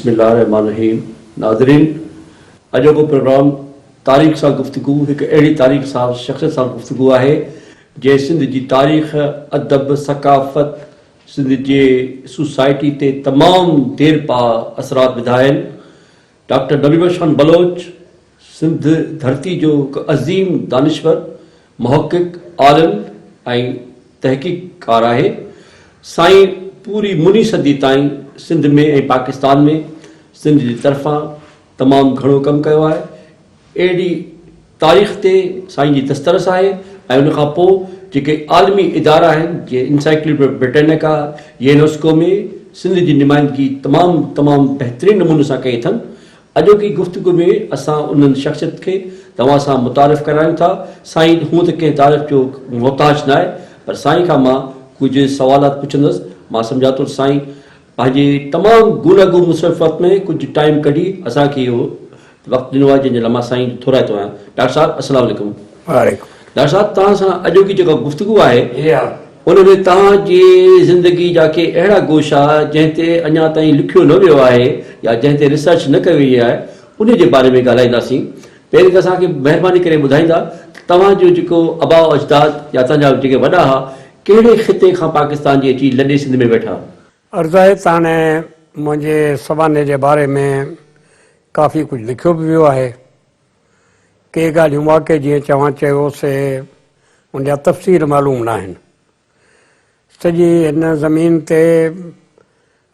बिस्मिल्लाहिर्रहमानिर्रहीम। नाज़रीन, अॼु को प्रोग्राम तारीख़ सां गुफ्तगू, हिकु अहिड़ी तारीख़ सां शख़्स सां गुफ्तगू आहे जंहिं सिंध जी तारीख़, अदब, सकाफ़त, सिंध जे सोसाइटी ते तमामु देर पा असरात विधा आहिनि। डॉक्टर नबी बख्श खान बलोच सिंध धरती जो हिकु अज़ीम दानिश्वर, मुहक़िक़, आलिम ऐं तहक़ीक़कार आहे। साईं पूरी मुनी सदी ताईं सिंध में ऐं पाकिस्तान में सिंध जी तरफ़ां तमामु घणो कमु कयो आहे। अहिड़ी तारीख़ ते साईं जी दस्तरस आहे ऐं उनखां पोइ जेके आलमी इदारा आहिनि, जीअं इनसाइक्लोपीडिया ब्रिटानिका, यूनेस्को में सिंध जी नुमाइंदगी तमामु बहितरीनु नमूने सां कई अथनि। अॼोकी गुफ़्तगू में असां उन्हनि शख़्सियत खे तव्हां सां मुतारिफ़ करायूं था। साईं हूअं त कंहिं तारीफ़ जो मोहताज न आहे, पर साईं खां मां कुझु सवालात पुछंदुसि। मां सम्झा थो साईं पंहिंजे तमामु गूनागू मुसफ़त में कुझु टाइम कढी असांखे इहो वक़्तु ॾिनो आहे, जंहिंजे लाइ मां साईं थोराए थो आहियां। डॉक्टर साहिबु अस्सलाम वालेकुम। वालेकुम। डॉक्टर साहिबु, तव्हां सां अॼोकी जेका गुफ़्तगू आहे उन में तव्हांजी ज़िंदगी जा के अहिड़ा गोशा जंहिं ते अञा ताईं लिखियो न वियो आहे या जंहिं ते रिसर्च न कई वई आहे, उन जे बारे में ॻाल्हाईंदासीं। पहिरीं त असांखे महिरबानी करे ॿुधाईंदा तव्हांजो जेको अबाउ अजदाद या तव्हांजा जेके वॾा हुआ कहिड़े ख़िते खां पाकिस्तान जी अची लॾे सिंध में वेठा? अर्ज़ु आहे त हाणे मुंहिंजे सवाने जे बारे में काफ़ी कुझु लिखियो बि वियो आहे। के ॻाल्हियूं वाक़ई जीअं चवां चयो से उनजा तफ़सील मालूम न आहिनि। सॼी हिन ज़मीन ते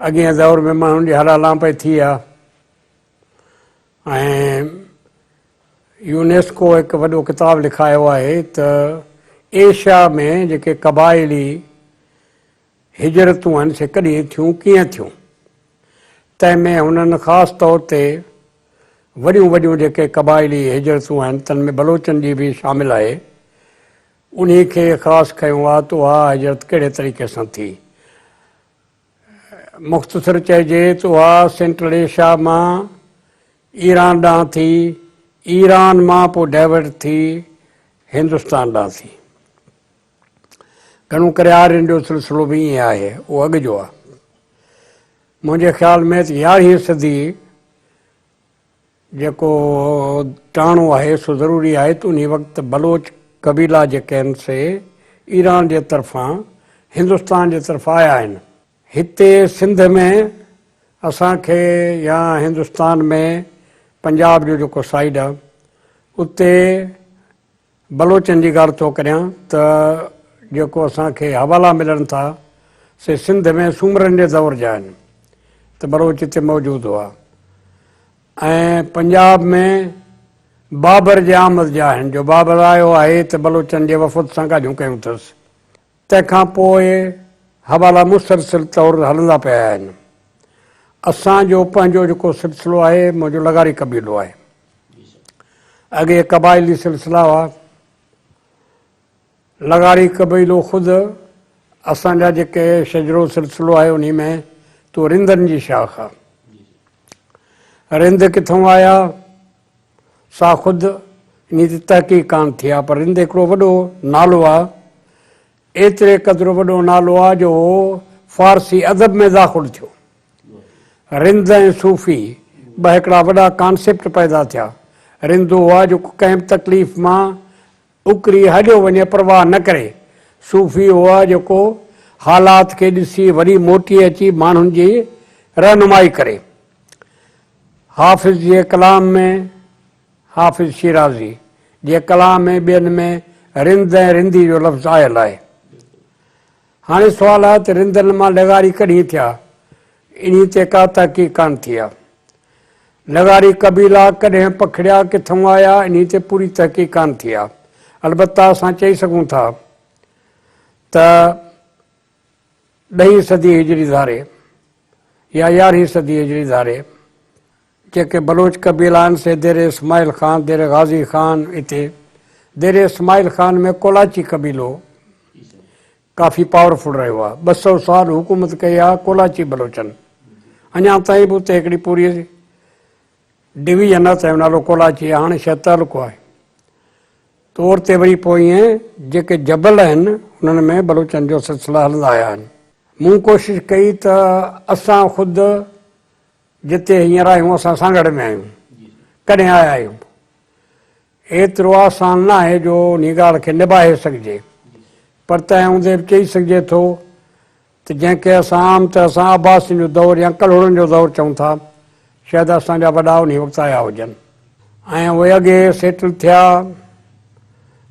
अॻिए दौर में माण्हुनि जी हलालां पई थी आहे ऐं यूनेस्को हिकु वॾो किताबु लिखायो आहे त एशिया में जेके क़बाइली हिजरतूं आहिनि से कॾहिं थियूं, कीअं थियूं। तंहिंमें हुननि ख़ासि तौर ते वॾियूं वॾियूं जेके क़बाइली हिजरतूं आहिनि तन में बलोचनि जी बि शामिलु आहे। उन खे ख़ासि कयो आहे त उहा हिजरत कहिड़े तरीक़े सां थी। मुख़्तसिर चइजे त उहा सेंट्रल एशिया मां ईरान ॾांहुं थी, ईरान मां पोइ डाइवर्ट थी हिंदुस्तान ॾांहुं थी। घणो करे आर्यन जो सिलसिलो बि ईअं आहे, उहो अॻु जो आहे। मुंहिंजे ख़्याल में त 11वीं सदी जेको टाणो आहे सो ज़रूरी आहे त उन वक़्तु बलोच क़बीला जेके आहिनि से ईरान जे तरफ़ां हिंदुस्तान जे तरफ़ आया आहिनि। हिते सिंध में असांखे या हिंदुस्तान में पंजाब जो जेको साइड आहे उते बलोचनि जी ॻाल्हि थो करियां त जेको असांखे हवाला मिलनि था से सिंध में सूमरनि जे दौर जा आहिनि त बलोच हिते मौजूदु हुआ। ऐं पंजाब में बाबर जे आमद जा आहिनि, जो बाबर आयो आहे त बलोचनि जे वफ़द सां ॻाल्हियूं कयूं अथसि। तंहिंखां पोइ हवाला मुसलसिल तौर हलंदा पिया आहिनि। असांजो पंहिंजो जेको सिलसिलो आहे मुंहिंजो लगारी क़बीलो आहे। अॻे क़बाइली सिलसिला हुआ। लगारी क़बीलो ख़ुदि असांजा जेके शजरो सिलसिलो आहे उन में तो रिंदनि जी शाख आहे। रिंद किथां आया सा ख़ुदि इन ते तहक़ीक़ कान थी आहे, पर रिंद हिकिड़ो वॾो नालो आहे। एतिरे क़दुरु वॾो नालो आहे जो फ़ारसी अदब में दाख़िल थियो। रिंद ऐं सूफ़ी ॿ हिकिड़ा वॾा कॉन्सेप्ट पैदा थिया। रिंद हुआ जेको कंहिं बि तकलीफ़ मां उकरी हलियो वञे, परवाह न करे। सूफ़ी हुआ जेको हालात खे ॾिसी वरी मोटी अची माण्हुनि जी रहनुमाई करे। हाफ़िज़ जे कलाम में, हाफ़िज़ शिराज़ी जे कलाम में ॿियनि में रिंद ऐं रिंदी जो लफ़्ज़ आयल आहे। हाणे सुवालु आहे त रिंदनि मां लगारी कॾहिं थिया, इन ते का तहक़ीक़ कान थी आहे। लगारी क़बीला कॾहिं पखिड़िया, किथां आया, इन ते पूरी तहक़ीक़ कान थी आहे। अलबत्ता असां चई सघूं था त 10वीं सदी हिजरी धारे या 11वीं सदी हिजरी धारे जेके बलोच क़बीला आहिनि से देर इस्माइल ख़ान, देर गाज़ी ख़ान, हिते देर इस्माइल ख़ान में कोलाची क़बीलो काफ़ी पावरफुल रहियो आहे। 200 साल हुकूमत कई आहे कोलाची बलोचनि। अञा ताईं बि उते हिकिड़ी पूरी डिवीजन आहे, तंहिं नालो कोलाची आहे, हाणे शायदि तालुको आहे। तौर ते वरी पोइ ईअं जेके जबल आहिनि उन्हनि में बलोचनि जो सिलसिला हलंदा आया आहिनि। मूं कोशिशि कई त असां ख़ुदि जिते हींअर आहियूं असां सांगड़ में आहियूं, कॾहिं आया आहियूं। एतिरो आसान न आहे जो उन ॻाल्हि खे निभाए सघिजे, पर तंहिं हूंदे बि चई सघिजे थो त जंहिंखे असां आम तरह सां अब्बासियुनि जो दौरु या कलोड़नि जो दौरु चऊं था, शायदि असांजा वॾा उन वक़्तु आया हुजनि ऐं उहे अॻे सेटल थिया।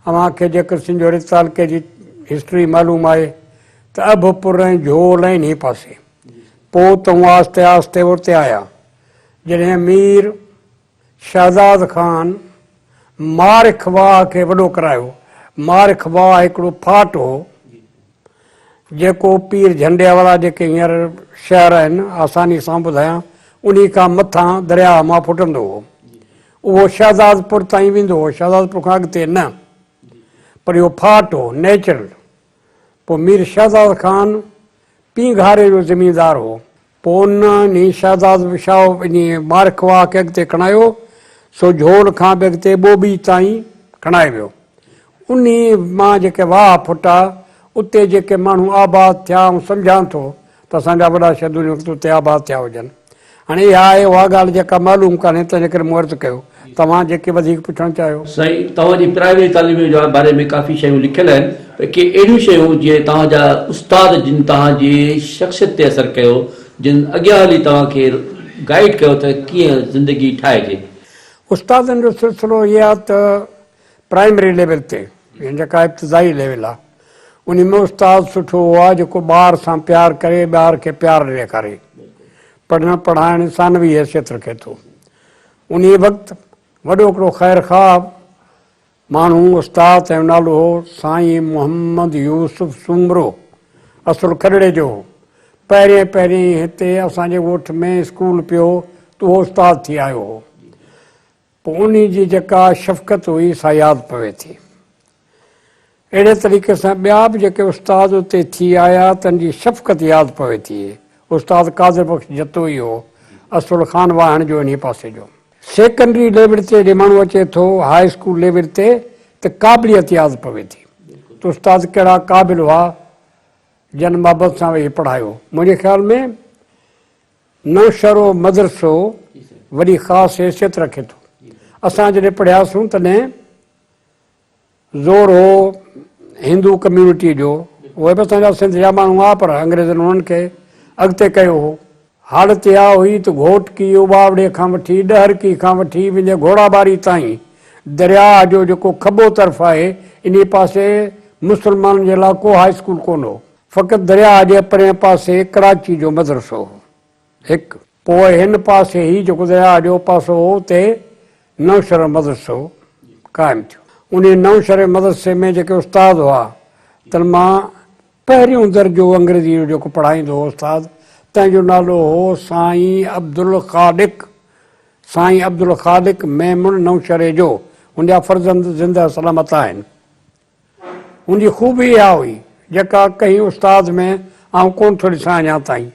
अव्हांखे जेकर सिंजोरे तालुके जी हिस्ट्री मालूम आहे त अभपुर ऐं झोल ऐं इन पासे, पोइ तऊं आहिस्ते आहिस्ते उते आया। जॾहिं मीर शहज़ाद ख़ान मारिख वाह खे वॾो करायो, मारिख वाह हिकिड़ो फाट हो जेको पीर झंडे वारा जेके हींअर शहर आहिनि आसानी सां ॿुधायां, उन खां मथां दरिया मां फुटंदो हो। उहो शहज़ादपुर ताईं वेंदो हो, शहज़ादपुर खां अॻिते न, पर इहो फाट हो नेचुरल। पोइ मीर शहज़ाद ख़ान पींघारे जो ज़मीनदार हो। पोइ उन शहज़ाद शाह इन मारिख वाह खे अॻिते खणायो, सो झोल खां बि अॻिते ॿोबी ताईं खणाए वियो। उन मां जेके वाह फुटा उते जेके माण्हू आबाद थिया, ऐं सम्झां थो त असांजा वॾा शायदि उन वक़्तु उते आबाद थिया हुजनि। हाणे इहा आहे उहा ॻाल्हि जेका मालूम कान्हे, तंहिंजे करे मूं अर्ज़ु कयो। तव्हां जेके वधीक पुछणु चाहियो। साईं, तव्हांजी प्राइमरी तालीम जे बारे में काफ़ी शयूं लिखियल आहिनि, के अहिड़ियूं शयूं जीअं तव्हांजा उस्ताद जिन तव्हांजी शख़्सियत ते असरु कयो, जिन अॻियां हली तव्हांखे गाइड कयो त कीअं ज़िंदगी ठाहिजे। उस्तादनि जो सिलसिलो इहो आहे त प्राइमरी लेवल ते जेका इब्तिदाई लेवल आहे, उन में उस्तादु सुठो आहे जेको ॿार सां प्यारु करे, ॿार खे प्यारु ॾेखारे, पढ़णु पढ़ाइण सानवी हैसियत रखे थो। उन वक़्तु वॾो हिकिड़ो ख़ैर ख़ा माण्हू उस्ताद, जो नालो हो साईं मोहम्मद यूसुफ सूमरो, असुल खरड़े जो। पहिरें पहिरीं हिते असांजे ॻोठ में स्कूल पियो त उहो उस्तादु थी आयो हो। पोइ उन जी जेका शफ़क़त हुई सा यादि पवे थी। अहिड़े तरीक़े सां ॿिया बि जेके उस्ताद उते थी आया तन जी शफ़क़त यादि पवे थी। उस्ताद कादिर बख़्श जतो ई हो, असुल खान वाहण जो इन पासे जो। सेकेंडरी लेवल ते जे माण्हू अचे थो, हाई स्कूल लेवल ते, त क़ाबिलियत यादि पवे थी त उस्ताद कहिड़ा क़ाबिल हुआ जन बाबत सां वेही पढ़ायो। मुंहिंजे ख़्याल में नौशरो मदरसो वॾी ख़ासि हैसियत रखे थो। असां जॾहिं पढ़ियासीं तॾहिं ज़ोर हो हिंदू कम्यूनिटी जो, उहे बि असांजा सिंध जा माण्हू हुआ, पर अंग्रेज़नि उन्हनि खे अॻिते कयो हो। हालत इहा हुई त घोटकी उबावड़े खां वठी ॾहरकी खां वठी मुंहिंजे घोड़ाबारी ताईं दरिया जो जेको खॿो तरफ़ आहे, इन पासे मुस्लमाननि जे लाइ को हाई स्कूल कोन हो, फ़क़ति दरिया जे परे पासे कराची जो मदरसो हो हिकु। पोइ हिन पासे ई जेको दरिया जो पासो हो उते नौशर मदरसो क़ाइमु थियो। उन नौशर मदरसे में जेके उस्ताद हुआ त मां पहिरियों दर्जो अंग्रेज़ी जो जेको पढ़ाईंदो हो उस्ताद, तंहिंजो नालो हो साईं अब्दुल ख़ालिक। साईं अब्दुल ख़ालिक मैमुन नौशरे जो। हुनजा फर्ज़ंद ज़िंदा सलामत आहिनि। हुनजी ख़ूबी इहा हुई जेका कई उस्ताद में ऐं कोन थो ॾिसां अञा ताईं।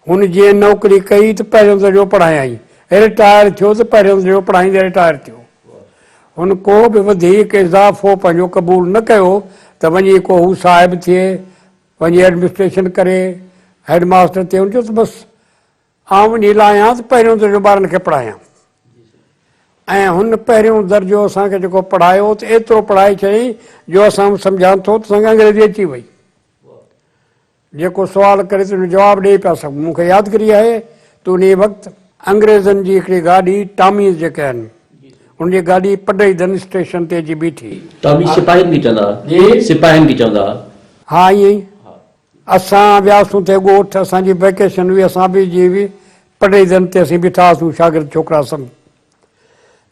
हुन जीअं नौकिरी कई त पहिरियों दर्जो पढ़ायईं, रिटायर थियो त पहिरियों दर्जो पढ़ाईंदे रिटायर थियो। हुन को बि वधीक इज़ाफ़ो पंहिंजो क़बूल न कयो त वञी को हू साहिब थिए, वञी एडमिनिस्ट्रेशन करे, हेड मास्टर थिए। हुनजो त बसि आउं वञी लाहियां त पहिरियों दर्जो ॿारनि खे पढ़ायां। ऐं हुन पहिरियों दर्जो असांखे जेको पढ़ायो त एतिरो पढ़ाए चयईं जो असां सम्झां थो त असांखे अंग्रेज़ी अची वई। जेको सुवाल करे त हुन जवाबु ॾेई पिया सघूं। मूंखे यादगिरी आहे त उन वक़्तु अंग्रेज़नि जी हिकिड़ी गाॾी टामीज़ जेके आहिनि, हुनजी गाॾी पडईधन स्टेशन ते अची बीठी। टामी सिपाहियुनि खे चवंदा, सिपाहियुनि खे चवंदा। हा ईअं ई असां वियासीं ते ॻोठ, असांजी वेकेशन हुई, असां बि जी हुई पडईधन ते असीं बीठा हुआसीं शागिर्द छोकिरा सभु।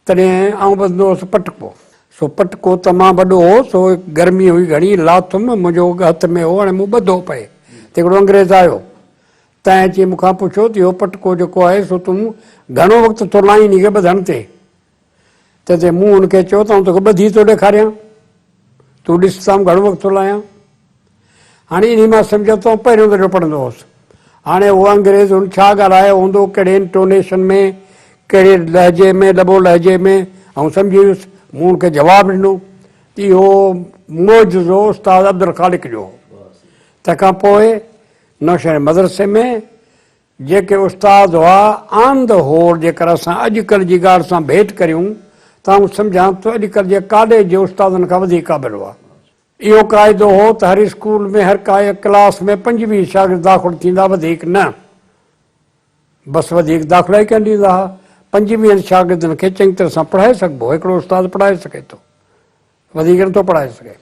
तॾहिं आउं ॿुधंदो हुउसि पटको। सो पटको तमामु वॾो हो, सो गर्मी हुई घणी, लाथुमि मुंहिंजो हथ में हो, हाणे मूं ॿधो पए त हिकिड़ो अंग्रेज़ आयो। तंहिं अची मूंखां पुछियो त इहो पटको जेको आहे सो तूं घणो वक़्तु थो लाहीं इन खे ॿधण ते? त मूं हुनखे चयो त आउं तोखे ॿधी थो ॾेखारियां, तूं ॾिस त आउं घणो वक़्तु थो लाहियां। हाणे इन मां सम्झो त पहिरियों दफ़ो पढ़ंदो हुउसि। हाणे उहो अंग्रेज़ हुन छा ॻाल्हायो हूंदो, कहिड़े इंटोनेशन में, कहिड़े लहजे में, लबो लहजे में, ऐं सम्झी वियुसि। मूं हुनखे जवाबु ॾिनो त इहो मौजज़ो उस्ताद अब्दुल ख़ालिक जो। तंहिंखां पोइ नौशहर मदरसे में जेके उस्ताद हुआ ऑन द होल जेकर असां अॼुकल्ह जी ॻाल्हि सां भेट करियूं त आउं सम्झां थो अॼुकल्ह जे कॉलेज जे उस्तादनि खां वधीक क़ाबिल हुआ। इहो क़ाइदो हो त हर स्कूल में हर का क्लास में 25 शागिर्द दाख़िल थींदा, वधीक न, बसि वधीक दाख़िला ई कोन ॾींदा हुआ। 25 शागिर्दनि खे चङी तरह सां पढ़ाए सघिबो, हिकिड़ो उस्तादु पढ़ाए सघे थो, वधीक नथो पढ़ाए सघे।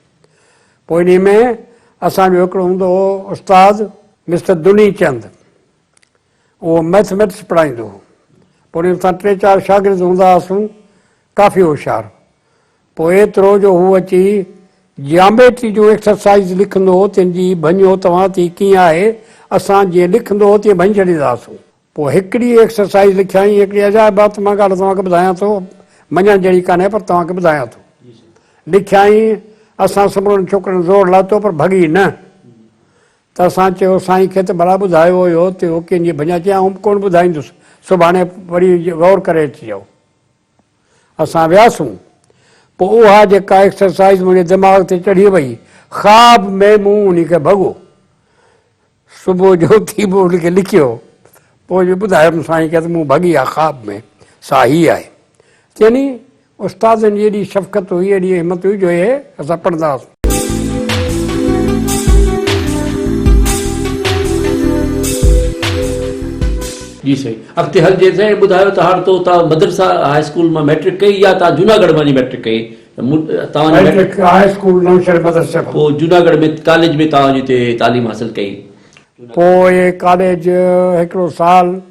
पोइ इन में असांजो हिकिड़ो हूंदो हो उस्तादु मिस्टर दुनी चंद, उहो मैथमेटिक्स पढ़ाईंदो हो। पोइ उन सां 3-4 शागिर्द हूंदा हुआसीं, काफ़ी होशियारु। पोइ एतिरो जो हू अची जियामेट्री जो एक्सरसाइज़ लिखंदो हो, तुंहिंजी भञो तव्हां थी कीअं आहे, असां जीअं लिखंदो हो तीअं भञी छॾींदा हुआसीं। पोइ हिकिड़ी एक्सरसाइज़ लिखियाई, हिकिड़ी अजायब बात मां ॻाल्हि तव्हांखे ॿुधायां थो, मञण जहिड़ी कान्हे पर तव्हांखे ॿुधायां थो। लिखियाई, असां सभिनी छोकिरनि ज़ोर लाथो पर भॻी न, त असां चयो साईं खे त भला ॿुधायो हुयो त उहो कंहिंजी भञा, चई आउं कोन ॿुधाईंदुसि, सुभाणे वरी गौर करे अचिजो। असां वियासीं, पोइ उहा जेका एक्सरसाइज़ मुंहिंजे दिमाग़ ते चढ़ी वई, ख़्वाब में मूं उन खे भॻो, सुबुह जो थी पोइ उनखे लिखियो, पोइ जो ॿुधायुमि साईं खे त मूं भॻी आहे ख़्वाब में, सा ही आहे। यानी उस्तादनि जी एॾी शफ़क़त हुई, एॾी हिमत हुई, जो इहे असां पढ़ंदा हुआसीं। जी सही, अॻिते हलिजे साईं। ॿुधायो त हाणे तो तव्हां मदरसा हाई स्कूल मां मैट्रिक कई या तव्हां जूनागढ़ मां जी मैट्रिक कई? तव्हांजी मैट्रिक हाई स्कूल नौशहर मदरसे खां, पोइ जूनागढ़ में कॉलेज में तव्हां हिते तालीम हासिल कई? पोइ कॉलेज हिकिड़ो साल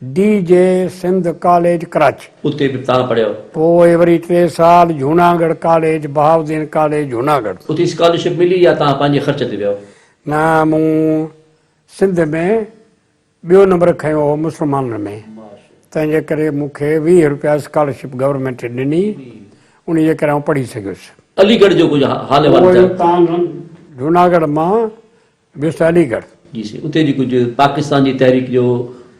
DJ सिंध कॉलेज कराची, उते बि तव्हां पढ़ियो? पोइ वरी 3 साल जूनागढ़ कॉलेज, बहाउद्दीन कॉलेज जूनागढ़। उते स्कॉलरशिप मिली या तव्हां पंहिंजे ख़र्च ते वियो? न, मूं सिंध में ॿियो नंबर खयो हो मुस्लमाननि में, तंहिंजे करे मूंखे 20 रुपया स्कॉलरशिप गवर्नमेंट ॾिनी, उन जे करे आउं पढ़ी सघियुसि। अलीगढ़ जो कुझु हाल अहिवाल? जूनागढ़ मां वियुसि अलीगढ़। जी सही, उते जी कुझु पाकिस्तान जी तहरीक जो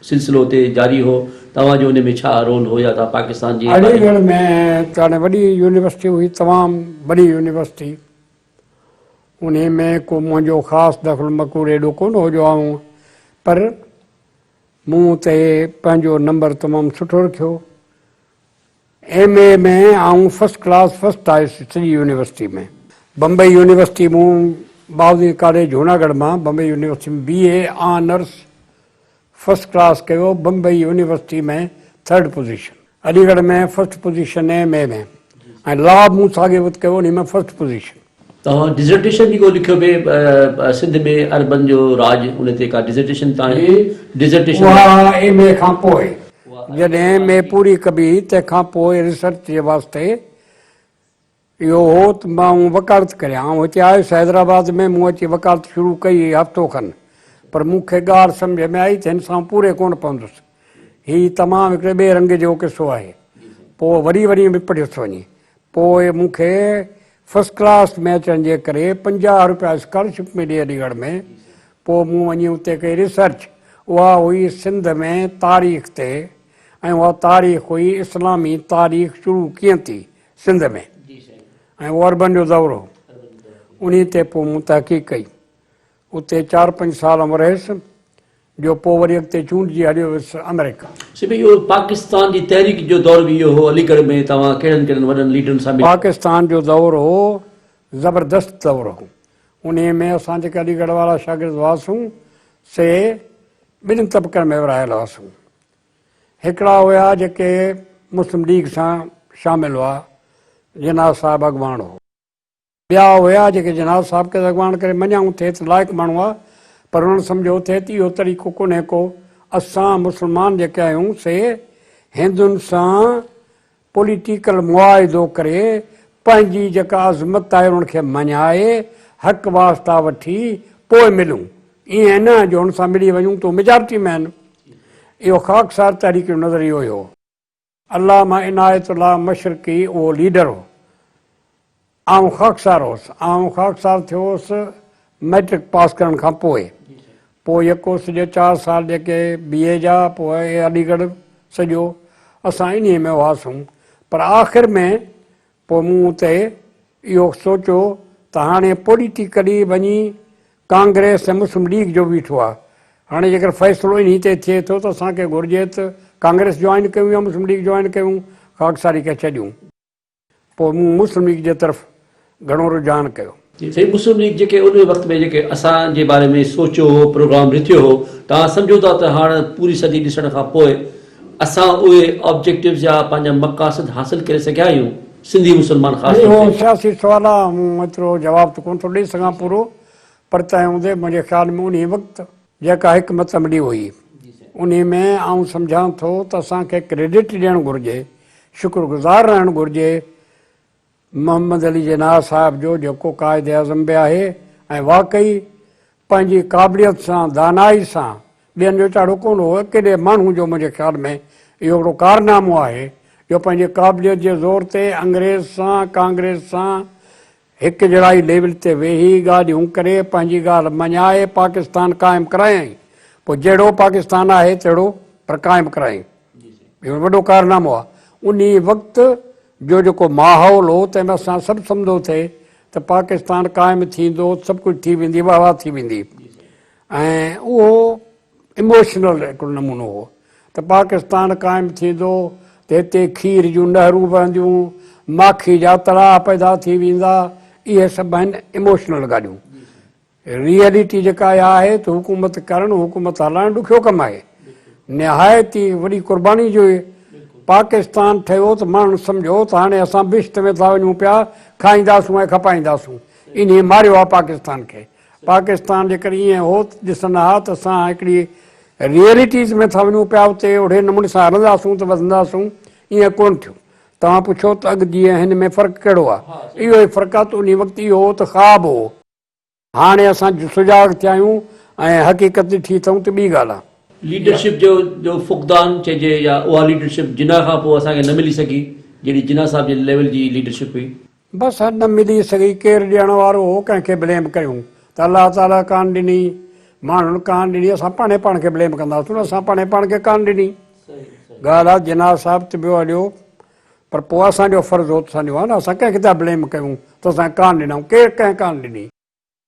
सिलसिलो उते जारी हो, तव्हांजो हुन में छा रोल हो, या तव्हां पाकिस्तान जी? अलीगढ़ में त वॾी यूनिवर्सिटी हुई, तमामु वॾी यूनिवर्सिटी, उन में को मुंहिंजो ख़ासि दख़ल मक़ूर एॾो कोन हो जो आऊं, पर मूं उते पंहिंजो नंबर तमामु सुठो रखियो। MA में आऊं फर्स्ट क्लास फर्स्ट आयुसि सॼी यूनिवर्सिटी में। बम्बई यूनिवर्सिटी मूं बहाउद्दीन कॉलेज जूनागढ़ मां बम्बई यूनिवर्सिटी में BA ऑनर्स फर्स्ट क्लास कयो, बम्बई यूनिवर्सिटी में 3rd पोजीशन, अलीगढ़ में फर्स्ट पोजीशन MA में, ऐं लॉ मूं साॻे वक़्तु कयो, उन में फर्स्ट पोजीशन। तव्हां डिज़र्टेशन बि को लिखियो पिए सिंध में अरबन जो राज, उन ते का डिज़र्टेशन तव्हां? डिज़र्टेशन उहा MA खां पोइ, जॾहिं MA पूरी कबी तंहिंखां पोइ रिसर्च जे वास्ते इहो हो त मां वकालत करियां। ऐं हिते आयुसि हैदराबाद में, मूं अची वकालत शुरू कई हफ़्तो खनि, पर मूंखे ॻाल्हि सम्झ में आई त हिन सां पूरे कोन पवंदुसि, हीउ तमामु हिकिड़े ॿिए रंग जो किसो आहे। पोइ वरी वरी बि पढ़ियुसि वञी, पोइ मूंखे फर्स्ट क्लास में अचण जे करे 50 रुपया स्कॉलरशिप मिली अलीगढ़ में। पोइ मूं वञी उते कई रिसर्च, उहा हुई सिंध में तारीख़ ते, ऐं उहा तारीख़ हुई इस्लामी तारीख़ शुरू कीअं थी सिंध में, ऐं उहो अरबन जो दौरो, उन ते पोइ मूं तहक़ीक़ कई। उते 4-5 साल रहियुसि, जो पोइ वरी अॻिते चूंडिजी हलियो वियुसि अमेरिका। सिर्फ़ु इहो पाकिस्तान जी तहरीक जो दौर बि इहो हो अलीगढ़ में, तव्हां कहिड़नि कहिड़नि वॾनि लीडरनि सां? पाकिस्तान जो दौर हो, ज़बरदस्त दौर हो। उन में असां जेके अलीगढ़ वारा शागिर्द हुआसीं से 2 तबक़नि में विरहायल हुआसीं। हिकिड़ा हुआ जेके मुस्लिम लीग सां शामिल हुआ, जनाब साहिब अॻवान हो। ॿिया हुआ जेके जनाब साहिब खे अॻवान करे मञाऊं थिए त लाइक़ु माण्हू आहे, पर उन्हनि सम्झो थिए त इहो तरीक़ो कोन्हे को, असां मुस्लमान जेके आहियूं से हिंदुनि सां पॉलिटिकल मुआइदो करे पंहिंजी जेका अज़मत आहे उन्हनि खे मञाए हक़ वास्ता वठी पोइ मिलूं, ईअं न जो हुन सां मिली वञूं त मेजॉरिटी में आहिनि। इहो ख़ाकसार तहरीक जो नज़रियो हुयो। अल्लामा इनायतुल्लाह मशरक़ी उहो लीडर हो, आउं ख़ाकसार हुउसि। आउं ख़ाकसार थियो हुउसि मैट्रिक पास करण खां पोइ यको सॼो 4 साल जेके BA जा, पोइ अलीगढ़ सॼो असां इन में हुआसीं। पर आख़िर में पोइ मूं उते इहो सोचियो त हाणे पॉलिटिकली वञी कांग्रेस ऐं मुस्लिम लीग जो बीठो आहे, हाणे जेकर फ़ैसिलो इन ते थिए थो त असांखे घुरिजे त कांग्रेस जॉइन कयूं या मुस्लिम लीग जॉइन कयूं, ख़ाकसारी खे छॾियूं। पोइ मूं मुस्लिम लीग जे तरफ़ घणो रुझान कयो। साईं, मुस्लिम लीग जेके उन वक़्त में जेके असांजे बारे में सोचियो हो, प्रोग्राम रिथियो हो, तव्हां सम्झो था त हाणे पूरी सदी ॾिसण खां पोइ असां उहे ऑब्जेक्टिव्स या पंहिंजा मक़ासद हासिल करे सघिया आहियूं, सिंधी मुस्लमान ख़ासि उहो तौर ते? सियासी सुवाल आहे, मूं एतिरो जवाबु त कोन थो ॾेई सघां पूरो, पर तंहिं हूंदे मुंहिंजे ख़्याल में उन वक़्तु जेका हिकमत अमली हुई उन में आउं सम्झां थो त असांखे क्रेडिट ॾियणु घुरिजे, शुक्रगुज़ार रहणु घुरिजे मोहम्मद अली जिनाह साहिब जो, जेको क़ाइद आज़म बि आहे ऐं वाक़ई पंहिंजी क़ाबिलियत सां, दानाई सां, ॿियनि जो चाढ़ो कोन हो, केॾे माण्हू जो मुंहिंजे ख़्याल में इहो हिकिड़ो कारनामो आहे जो पंहिंजे क़ाबिलियत जे ज़ोर ते अंग्रेज़ सां, कांग्रेस सां हिकु जहिड़ाई लेवल ते वेही ॻाल्हियूं करे पंहिंजी ॻाल्हि मञाए पाकिस्तान क़ाइमु करायईं। पोइ जहिड़ो पाकिस्तान आहे तहिड़ो पर क़ाइमु करायईं। इहो वॾो कारनामो आहे। उन वक़्तु जो जेको माहौल हो तंहिंमें असां सभु सम्झो थिए त पाकिस्तान क़ाइमु थींदो, सभु कुझु थी वेंदी, वाह थी वेंदी, ऐं उहो इमोशनल हिकिड़ो नमूनो हो त पाकिस्तान क़ाइमु थींदो त हिते खीर जूं नहरूं वहंदियूं, माखी जा तलाउ पैदा थी वेंदा, इहे सभु आहिनि इमोशनल ॻाल्हियूं। रियलिटी जेका आहे त हुकूमत करणु, हुकूमत हलाइणु ॾुखियो कमु आहे, निहायती वॾी क़ुर्बानी जो पाकिस्तान ठहियो त माण्हू सम्झो त हाणे असां बिश्त में था वञूं पिया, खाईंदासूं ऐं खपाईंदासूं, इन मारियो आहे पाकिस्तान खे। पाकिस्तान जेकर ईअं हो ॾिसंदा हा त असां हिकिड़ी रियलिटीज़ में था वञूं पिया, उते ओहिड़े नमूने सां हलंदासूं त वधंदासूं, ईअं कोन्ह थियो। तव्हां पुछो त अॻु जीअं हिन में फ़र्क़ु कहिड़ो आहे, इहो ई फ़र्क़ु आहे त उन वक़्तु इहो हो त ख़्वाबु हो, हाणे असां सुजाॻ थिया आहियूं ऐं हक़ीक़त ॾिठी अथऊं त ॿी ॻाल्हि आहे। लीडरशिप जो फुक़दान चइजे, या उहा लीडरशिप जिना खां पोइ असांखे न मिली सघी, जहिड़ी जिना साहिब जे लेवल जी लीडरशिप हुई? बसि न मिली सघी, केरु ॾियण वारो हो, कंहिंखे ब्लेम कयूं त अलाह ताला कान ॾिनी, माण्हुनि कान ॾिनी, असां पाण खे ब्लेम कंदासीं, असां पाण खे कान ॾिनी। ॻाल्हि आहे जिनाह साहिब त ॿियो हलियो, पर पोइ असांजो फ़र्ज़ु हो असांजो आहे न, असां कंहिंखे था ब्लेम कयूं त असां कान ॾिनऊं, केरु कंहिं कान ॾिनी,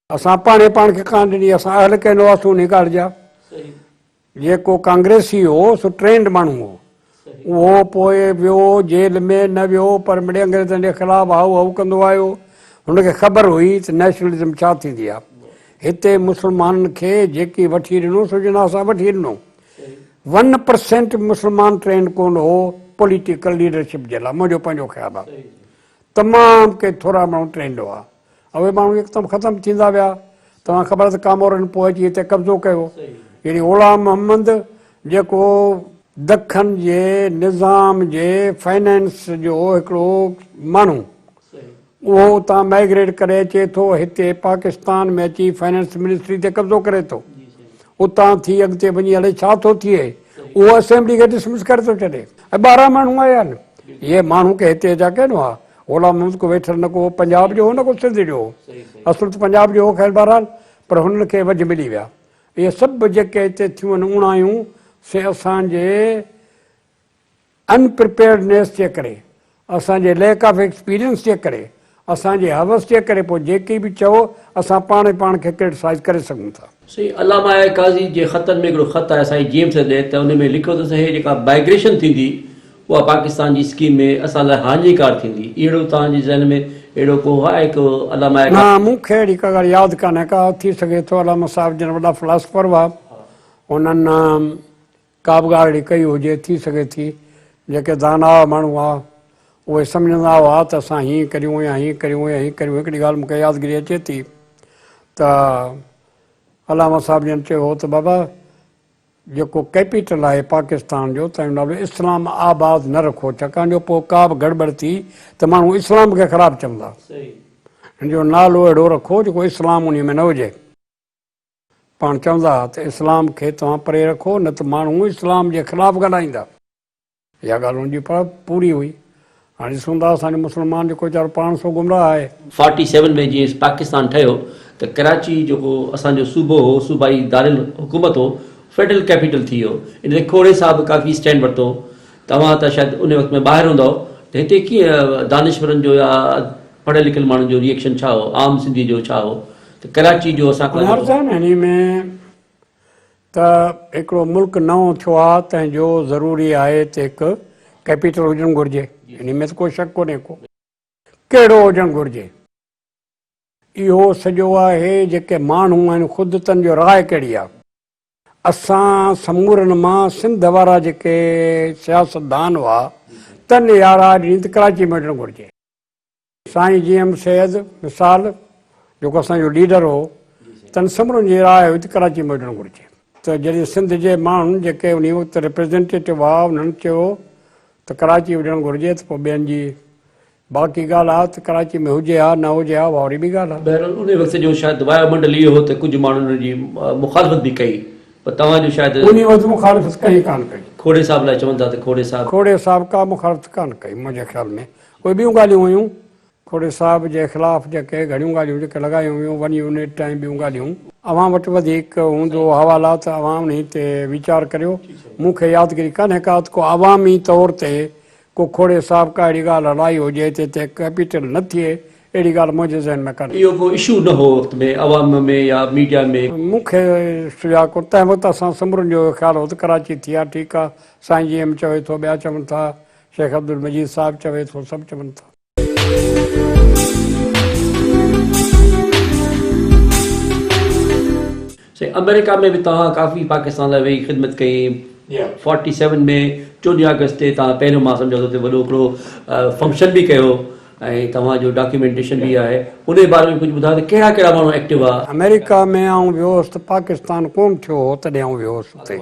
असां पाण खे कान ॾिनी, असां अहल कंदो हुआसीं उन ॻाल्हि जा। जेको कांग्रेसी हो सो ट्रेंड माण्हू हो, उहो पोइ वियो जेल में न वियो, पर मिड़े अंग्रेज़नि जे ख़िलाफ़ु हाउ हाउ कंदो आयो, हुनखे ख़बर हुई त नेशनलिज़म छा थींदी आहे। हिते मुस्लमाननि खे जेकी वठी ॾिनो सो जिनाह सां वठी ॾिनो, 1% मुस्लमान ट्रेंड कोन हो पॉलिटिकल लीडरशिप जे लाइ, मुंहिंजो पंहिंजो ख़्यालु आहे। तमामु के थोरा माण्हू ट्रेंड हुआ, उहे माण्हू हिकदमि ख़तमु थींदा विया। तव्हां ख़बर त कामोरनि पोइ अची हिते कब्ज़ो कयो, यानी ग़ुलाम मोहम्मद जेको दखन जे निज़ाम जे फाइनेंस जो हिकिड़ो माण्हू, उहो उतां माइग्रेट करे अचे थो हिते पाकिस्तान में अची फाइनेंस मिनिस्ट्री ते कब्ज़ो करे थो, उतां थी अॻिते वञी हले छा थो थिए, उहो असेंबली खे डिसमिस करे थो छॾे, ऐं 12 माण्हू आया आहिनि। इहे माण्हू खे हिते जा कहिड़ो आहे, ग़ुलाम मोहम्मद को वेठल न को पंजाब जो हो न को सिंध जो हो, असुल त पंजाब जो हो, ख़ैर बहरहाल, पर हुननि खे वझ मिली विया। इहे सभु जेके हिते थियूं आहिनि उणायूं से असांजे अनप्रिपेयर्डनेस जे करे, असांजे लैक ऑफ एक्सपीरियंस जे करे, असांजे हवस जे करे, पोइ जेकी बि चओ असां पाण खे क्रिटिसाइज़ करे सघूं था। सही, अलामा काज़ी जे ख़तनि में हिकिड़ो ख़त आहे साईं जेम्स ॾे, त उन में लिखियो अथसि हे जेका माइग्रेशन थींदी उहा पाकिस्तान जी स्कीम में असां लाइ हानिकार थींदी, अहिड़ो तव्हांजे ज़हन में अहिड़ो को आहे को अलामा? न, मूंखे अहिड़ी का ॻाल्हि यादि कान्हे का, थी सघे थो अलामा साहिब जन वॾा फिलासफर हुआ, उन्हनि का बि ॻाल्हि अहिड़ी कई हुजे, थी सघे थी। जेके दाना माण्हू हुआ उहे सम्झंदा हुआ त असां हीअं करियूं या हीअं करियूं या हीअं करियूं। हिकिड़ी ॻाल्हि मूंखे यादगिरी अचे थी त अलामा साहिब जन चयो त बाबा जेको कैपिटल आहे पाकिस्तान जो, तंहिंजो नालो इस्लाम आबाद न रखो, छाकाणि जो पोइ का बि गड़बड़ थी त माण्हू इस्लाम खे ख़राबु चवंदा, हिन जो नालो अहिड़ो रखो जेको इस्लाम उन में न हुजे। पाण चवंदा त इस्लाम खे तव्हां परे रखो, न त माण्हू इस्लाम जे ख़िलाफ़ु ॻाल्हाईंदा। इहा ॻाल्हि हुनजी पूरी हुई। हाणे ॾिसूं था असांजो मुस्लमान जेको वीचारो पाण सो गुमराह आहे। 47 में जीअं पाकिस्तान ठहियो त कराची जेको असांजो सूबो हो, सूबाई दारुल हुकूमत हो, फेडरल कैपिटल थी वियो। इन खोड़े साहब काफ़ी स्टैंड वरितो। तव्हां त शायदि उन वक़्त में ॿाहिरि हूंदव, त हिते कीअं दानिशवरनि जो या पढ़ियल लिखियल माण्हुनि जो रिएक्शन छा हो, आम सिंधी जो छा हो, त कराची जो असां हिन में त हिकिड़ो मुल्क नओं थियो आहे तंहिंजो ज़रूरी आहे त हिकु कैपिटल हुजणु घुरिजे, इन में त को शक कोन्हे को, कहिड़ो हुजणु घुरिजे। इहो सॼो आहे जेके माण्हू आहिनि ख़ुदि तन जो राय कहिड़ी आहे। असां समूरनि मां सिंध वारा जेके सियासतदान हुआ तन यारा ॾिनी त कराची में हुजणु घुरिजे। साईं GM सैयद मिसाल जेको असांजो लीडर हो तन समूरनि जी राय हुई त कराची में हुजणु घुरिजे। त जॾहिं सिंध जे माण्हुनि जेके उन वक़्तु रिप्रेज़ेंटेटिव हुआ उन्हनि चयो त कराची हुजणु घुरिजे, त पोइ ॿियनि जी बाक़ी ॻाल्हि आहे त कराची में हुजे हा न हुजे हा, वरी बि ॻाल्हि आहे। बहरहाल उन वक़्त जो शायदि वायुमंडल इहो हो त कुझु माण्हुनि जी मुखालफ़त बि कई, पर तव्हांजो शायदि उन वक़्तु मुखालफ़त कई कान कई। खोड़े साहिब लाइ चवनि था त खोड़े साहिब का मुखालफ़त कान कई मुंहिंजे ख़्याल में। उहे ॿियूं ॻाल्हियूं हुयूं, खोड़े साहिब जे ख़िलाफ़ु जेके घणियूं ॻाल्हियूं जेके लॻायूं हुयूं, वन यूनिट ऐं ॿियूं ॻाल्हियूं, अवां वटि वधीक हूंदो हवाला त अवां उन ते वीचार करियो। मूंखे यादगिरी कान्हे का को अवामी तौर ते को खोड़े साहिब का अहिड़ी ॻाल्हि हलाई हुजे त हिते कैपिटल न थिए, अहिड़ी ॻाल्हि मुंहिंजे ज़हन में कान्हे। इहो को इशू न हो वक़्त में अवाम में या मीडिया में? मूंखे सुञा को तंहिं वक़्तु असां समूरनि जो ख़्यालु हो त कराची थी आहे, ठीकु आहे, साईं GM चवे थो, ॿिया चवनि था, शेख अब्दुल मजीद साहिबु चवे थो, सभु चवनि था। अमेरिका में बि तव्हां काफ़ी पाकिस्तान लाइ वेही ख़िदमत कई। 47 में 14 अगस्त ते तव्हां पहिरियों मां सम्झो त वॾो हिकिड़ो फंक्शन बि कयो ऐं तव्हांजो डॉक्यूमेंटेशन बि आहे, उन बारे में कुझु ॿुधायो त कहिड़ा कहिड़ा माण्हू एक्टिव आहे? अमेरिका में आउं वियो हुउसि त पाकिस्तान कोन थियो हो, तॾहिं आउं वियो हुउसि हुते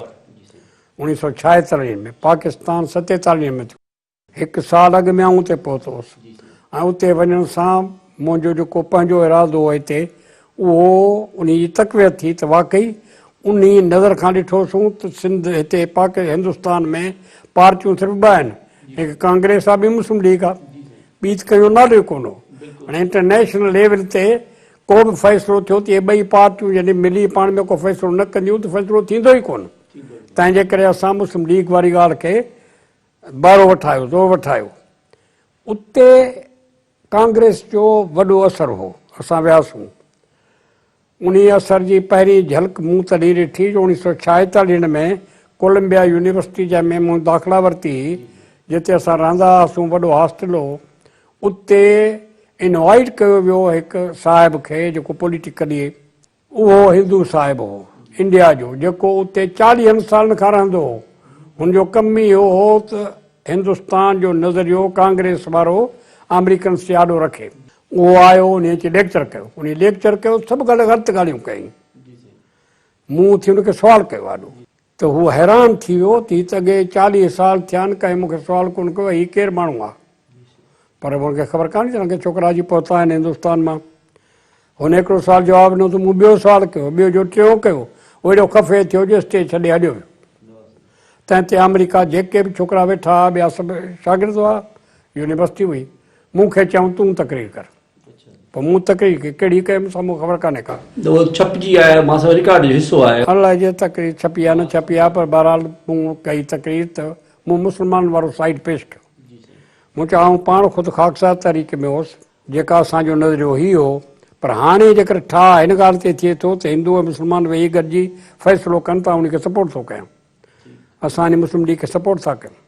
1946 में। पाकिस्तान 47 में थियो। 1 साल अॻु में आउं उते पहुतो हुउसि ऐं उते वञण सां मुंहिंजो जेको पंहिंजो इरादो हो हिते, उहो उन जी तक़वियत थी त वाक़ई उन नज़र खां ॾिठोसीं त सिंध हिते हिंदुस्तान में पार्टियूं सिर्फ़ु 2 आहिनि, हिकु कांग्रेस आहे, ॿी मुस्लिम लीग आहे, ॿी त कंहिंजो नालो ई कोन हो। हाणे इंटरनेशनल लेवल ते को बि फ़ैसिलो थियो त इहे 2 पार्टियूं जॾहिं मिली पाण में को फ़ैसिलो न कंदियूं त फ़ैसिलो थींदो ई कोन। तंहिंजे करे असां मुस्लिम लीग वारी ॻाल्हि खे बारो वठायो, ज़ोर वठायो। उते कांग्रेस जो वॾो असरु हो, असां वियासीं। उन असर जी पहिरीं झलक मूं तॾहिं ॾिठी जो 1946 में कोलंबिया यूनिवर्सिटी जंहिंमें मूं दाख़िला वरिती, जिते असां रहंदा हुआसीं, वॾो हॉस्टल हो, उते इनवाइट कयो वियो हिकु साहिब खे जेको पॉलिटिकली, उहो हिंदू साहिब हो इंडिया जो, जेको उते 40 सालनि खां रहंदो हो। हुनजो कमु ई इहो हो त हिंदुस्तान जो नज़रियो कांग्रेस वारो अमेरिकन से आॾो रखे। उहो आयो, उन अची लेक्चर कयो, उन लेक्चर कयो, सभु ग़लति ॻाल्हियूं कयूं। मूं थी उनखे सुवालु कयो आॾो, त हू हैरान थी वियो त हीअ त अॻे 40 साल थिया आहिनि, कंहिं मूंखे सुवालु कोन कयो, हीअ केरु माण्हू आहे। पर हुनखे ख़बर कान्हे त हिनखे छोकिरा अची पहुता आहिनि हिंदुस्तान मां। हुन हिकिड़ो सुवाल जवाबु ॾिनो त मूं ॿियो सुवालु कयो, ॿियो जो टियों कयो, उहो एॾो खफ़े थियो जो स्टेज छॾे हलियो वियो। तंहिं ते अमेरिका जेके बि छोकिरा वेठा हुआ, ॿिया सभु शागिर्द हुआ, यूनिवर्सिटी हुई, मूंखे चऊं तूं तकरीर कर। पोइ मूं तकरीर कई, कहिड़ी कई मूंसां मूंखे ख़बर कान्हे का, छपजी आहे, मां रिकॉर्ड जो हिसो आहे, अलाए जे तकरीर छपी आहे न छपी आहे, पर बहरहाल मूं कई तकरीर त मूं मुस्लमान वारो साइड पेश कयो। मूं चयो आउं पाण ख़ुदि ख़ाकसार तरीक़े में हुउसि, जेका असांजो नज़रियो ई हो, पर हाणे जेकर ठाह हिन ॻाल्हि ते थिए थो त हिंदू ऐं मुस्लमान वेही गॾिजी फ़ैसिलो कनि था, उनखे सपोर्ट थो कयूं, असां हिन मुस्लिम लीग खे सपोर्ट था कयूं।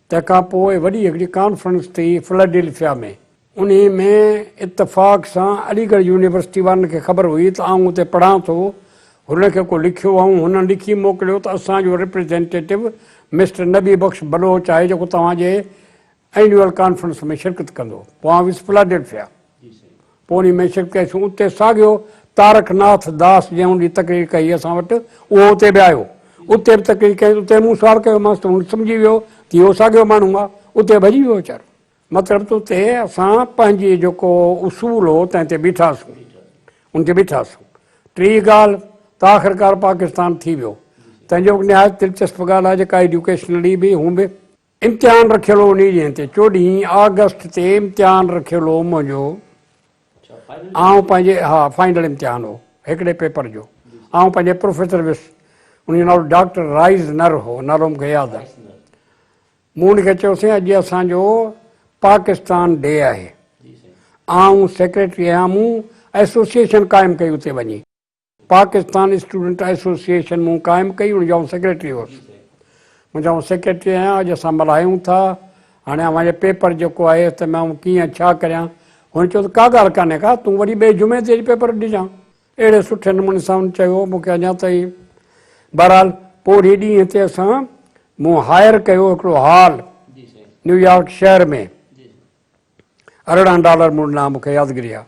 तंहिंखां पोइ वॾी हिकिड़ी कॉन्फ्रेंस थी फिलाडेल्फिया में, उन में इतफ़ाक़ सां अलीगढ़ यूनिवर्सिटी वारनि खे ख़बर हुई त आउं उते पढ़ां थो, हुनखे को लिखियो ऐं हुन लिखी मोकिलियो त असांजो रिप्रेज़ेंटेटिव मिस्टर नबी बख़्श बलोच आहे, जेको तव्हांजे एनुअल कॉन्फ्रेंस में शिरकत कंदो। पोइ आउं वियुसि फिलाडेल्फिया, पोइ उन में शिरकत कईसीं। उते साॻियो तारकनाथ दास जंहिं उन तकरीर कई असां वटि, उहो उते बि आयो, उते बि तकरीर कई। उते मूं सुवालु कयोमांसि त हुन सम्झी वियो त इहो साॻियो माण्हू आहे, उते भॼी वियो वीचारो। मतिलबु त उते असां पंहिंजी जेको उसूल हो तंहिं ते बीठासीं, उन ते बीठासीं। टी ॻाल्हि त आख़िरकार पाकिस्तान थी वियो। तंहिंजो निहायत दिलचस्प ॻाल्हि आहे जेका एजुकेशनली बि हूं बि इम्तिहान रखियलु हो उन ॾींहं ते, 14 अगस्त ते इम्तिहान रखियलु हो मुंहिंजो। आउं पंहिंजे, हा फाइनल इम्तिहान हो हिकिड़े पेपर जो, आउं पंहिंजे प्रोफेसर वियुसि, उनजो नालो डॉक्टर राइज़ नर हो, नालो मूंखे यादि आहे। मूं उनखे चयोसीं अॼु असांजो पाकिस्तान डे आहे, आउं सेक्रेटरी आहियां, मूं एसोसिएशन क़ाइमु कई उते वञी, पाकिस्तान स्टूडेंट एसोसिएशन मूं क़ाइमु कई, उनजो सेक्रेटरी हुउसि। मुंहिंजो सेक्रेटरी आहियां, अॼु असां मल्हायूं था। हाणे मुंहिंजे पेपर जेको आहे त मां कीअं छा करियां, हुन चयो त का ॻाल्हि कान्हे का, तूं वरी ॿिए जुमे ते पेपर ॾिजां। अहिड़े सुठे नमूने सां हुन चयो, मूंखे अञा ताईं। बहरहाल पोइ ॾींहं ते असां मूं हायर कयो हिकिड़ो हॉल न्यूयॉर्क शहर में, $18 मूं ॾिना, मूंखे यादगिरी आहे।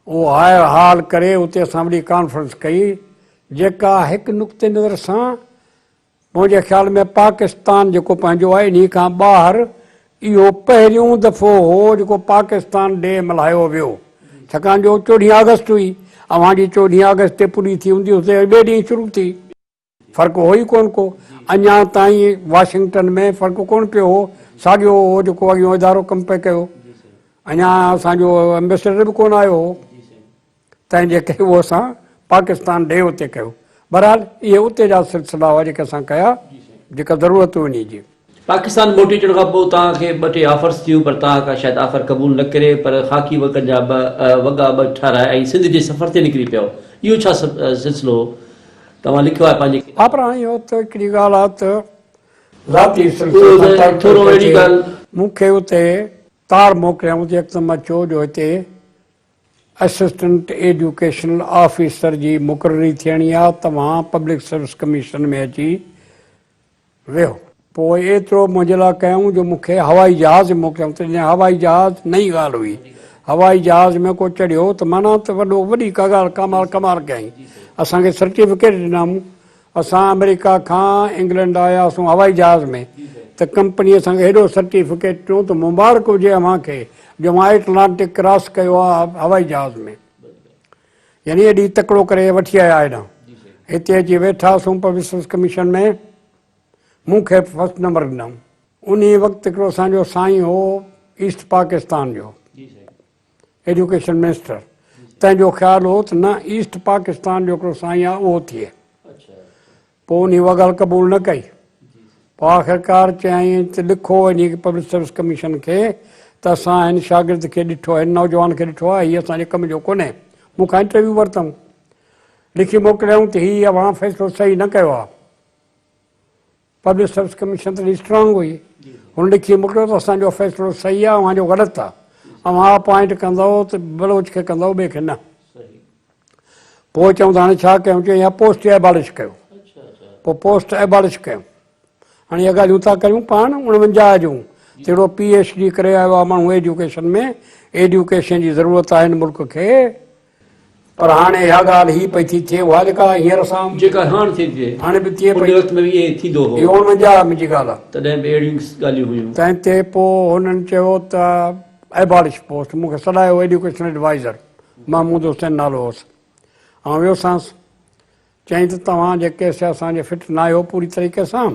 उहो हायर हॉल करे उते असां वॾी कॉन्फ्रेंस कई, जेका हिकु नुक़्ते नज़र सां मुंहिंजे ख़्याल में पाकिस्तान जेको पंहिंजो आहे इन खां ॿाहिरि इहो पहिरियों दफ़ो हो जेको पाकिस्तान डे मल्हायो वियो। छाकाणि जो 14 अगस्त हुई, अव्हांजी 14 अगस्त ते पूरी थी हूंदी, हुते ॿिए ॾींहुं शुरू थी। फ़र्क़ु हो ई कोन को, अञा ताईं वाशिंगटन में फ़र्क़ु कोन पियो हो। साॻियो हो जेको अॻियो इदारो कमु पियो कयो, अञा असांजो एम्बेसडर बि कोन आयो हो, तंहिंजे करे उहो असां पाकिस्तान डे उते कयो। बहरहाल इहे उते जा सिलसिला हुआ जेके असां कया, जेका ज़रूरत हुई उन जी। पाकिस्तान मोटी अचण खां पोइ तव्हांखे 2-3 ऑफर्स थियूं, पर तव्हां का शायदि ऑफर क़बूल न करे, पर ख़ाकी वॻनि जा वॻा 2 ठाराए ऐं सिंध जे सफ़र ते निकिरी पियो। इहो छा सिलसिलो हो? तव्हां लिखियो आहे पंहिंजे? हा, पर इहो त हिकिड़ी ॻाल्हि आहे त ज़ाती थोरो अहिड़ी ॻाल्हि मूंखे उते तार मोकिलियऊं त हिकदमि अचो जो हिते असिस्टेंट एजुकेशनल ऑफिसर जी मुक़ररी थियणी आहे, तव्हां पब्लिक सर्विस कमीशन में अची वियो। पोइ एतिरो मुंहिंजे लाइ कयूं जो मूंखे हवाई जहाज़ मोकिलियऊं, त हवाई जहाज़ नई ॻाल्हि हुई। हवाई जहाज़ में को चढ़ियो त माना त वॾी का ॻाल्हि कमाल कयईं। असांखे सर्टिफिकेट ॾिनऊं, असां अमेरिका खां इंग्लैंड आयासीं हवाई जहाज़ में, त कंपनी असांखे हेॾो सर्टिफिकेट ॾिनो त मुबारक हुजे अव्हांखे जो मां एटलांटिक क्रॉस कयो आहे हवाई जहाज़ में। यानी एॾी तकिड़ो करे वठी आया हेॾां। हिते अची वेठासीं पब्लिक सर्विस कमीशन में, मूंखे फर्स्ट नंबर ॾिनऊं। उन वक़्तु हिकिड़ो असांजो साईं हो ईस्ट पाकिस्तान जो एजुकेशन मिनिस्टर, तंहिंजो ख़्यालु हो त न ईस्ट पाकिस्तान जो हिकिड़ो साईं आहे उहो थिए। पोइ उन उहा ॻाल्हि क़बूल न कई। पोइ आख़िरकार चयईं त लिखो इन पब्लिक सर्विस कमीशन खे त असां हिन शागिर्द खे ॾिठो आहे, हिन नौजवान खे ॾिठो आहे, हीअ असांजे कम जो कोन्हे। मूंखां इंटरव्यू वरितऊं, लिखी मोकिलियऊं त हीअ अव्हां फ़ैसिलो सही न कयो आहे। पब्लिक सर्विस कमीशन त स्ट्रांग हुई, हुन लिखी मोकिलियो त असांजो फ़ैसिलो सही आहे, अव्हांजो ग़लति आहे। अव्हां अपॉइंट कंदव त बलोच खे कंदव, ॿिए खे न। पोइ चऊं त हाणे छा कयूं? चयूं या पोस्ट एबॉलिश कयो। पोइ पोस्ट एबॉलिश कयूं। हाणे इहा ॻाल्हियूं था कयूं पाण 49 जूं, जहिड़ो PhD करे आयो आहे माण्हू एजुकेशन में। एजुकेशन जी ज़रूरत आहे हिन मुल्क खे, पर हाणे इहा ॻाल्हि पई थी थिए, उहा जेका हींअर असां जेका हाणे थी थिए, हाणे बि थिए पई, वक़्त में बि इहे थींदो हो। 49 मुंहिंजी ॻाल्हि आहे। तॾहिं बि अहिड़ियूं ॻाल्हियूं हुयूं। तंहिं ते पोइ हुननि चयो त एबॉलिश पोस्ट। मूंखे सॾायो एजुकेशन एडवाइज़र, महमूद हुसैन नालो हुउसि। ऐं वियोसांसि, चई त तव्हां जेके असांजे फिट न आहियो पूरी तरीक़े सां,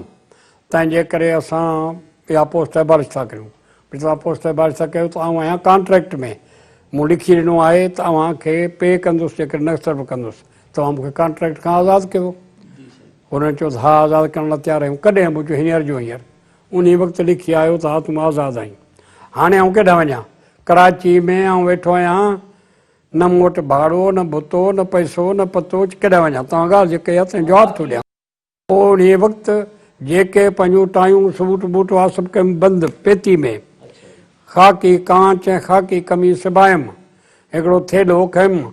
तंहिंजे करे असां इहा पोस्ट एबॉलिश था कयूं। भई तव्हां पोस्ट एबॉलिश था कयो त आउं आहियां कॉन्ट्रैक्ट में, मूं लिखी ॾिनो आहे त अव्हांखे पे कंदुसि, जेकर न सर्व कंदुसि तव्हां मूंखे कॉन्ट्रैक्ट खां आज़ादु कयो। हुननि चयो त हा आज़ादु करण लाइ तयारु आहियूं। कॾहिं मूं चयो हींअर जो हींअर। उन वक़्तु लिखी आयो त हा तूं आज़ादु आहीं। हाणे आउं केॾां वञा? कराची में आउं वेठो आहियां, न मूं वटि भाड़ो, न भुतो, न पैसो, न पतो, केॾां वञा? तव्हां ॻाल्हि जेके आहे त जवाबु थो ॾियां। पोइ उन वक़्तु जेके पंहिंजूं टायूं सूट बूट आहे सभु कयुमि बंदि पेती में, ख़ाकी कांच ऐं ख़ाकी कमीज़ सिबायमि, हिकिड़ो थेलो खयुमि,